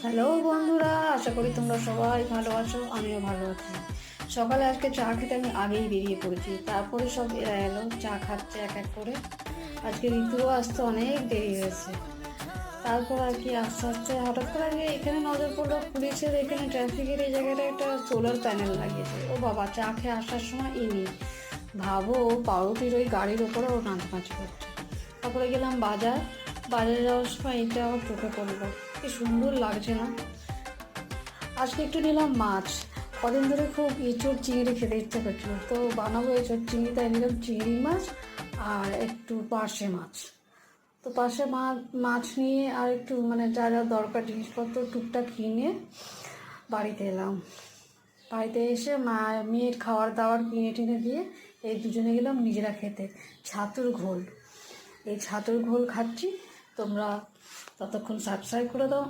Hello বন্ধুরা, আশা করি তোমরা সবাই ভালো আছো। আমিও ভালো আছি। সকালে আজকে চা খেতে আমি আগেই বেরিয়ে পড়েছি, তারপরে সব এরা এলো, চা খাচ্ছে এক এক করে। আজকে ঋতুও আসতে অনেক দেরি হয়েছে। তারপর আর কি আস্তে আস্তে হঠাৎ করে আজকে এখানে নজর পড়লো, পুলিশের এখানে ট্রাফিকের এই জায়গাটা একটা সোলার প্যানেল লাগিয়েছে। ও বাবা, চা খেয়ে আসার সময় ইনি ভাবো, পাউরুটির ওই গাড়ির ওপরে ও নাচানাচি করছে। তারপরে গেলাম বাজারে যাওয়ার সময় এটা আমার চোখে পড়লো, কি সুন্দর লাগছে না। আজকে একটু নিলাম মাছ। কদিন ধরে খুব এঁচোড় চিংড়ি খেতে ইচ্ছে করছিল, তো বানাবো এঁচোড় চিংড়ি, তাই নিলাম চিংড়ি মাছ আর একটু পার্শে মাছ। তো পার্শে মাছ নিয়ে আর একটু মানে যা যা দরকার জিনিসপত্র টুকটাক কিনে বাড়িতে এলাম। বাড়িতে এসে মেয়ের খাবার দাবার কিনে টিনে দিয়ে এই দুজনে গেলাম নিজেরা খেতে ছাতুর ঘোল। এই ছাতুর ঘোল খাচ্ছি। তোমরা ততক্ষণ সাবস্ক্রাইব করে দাও।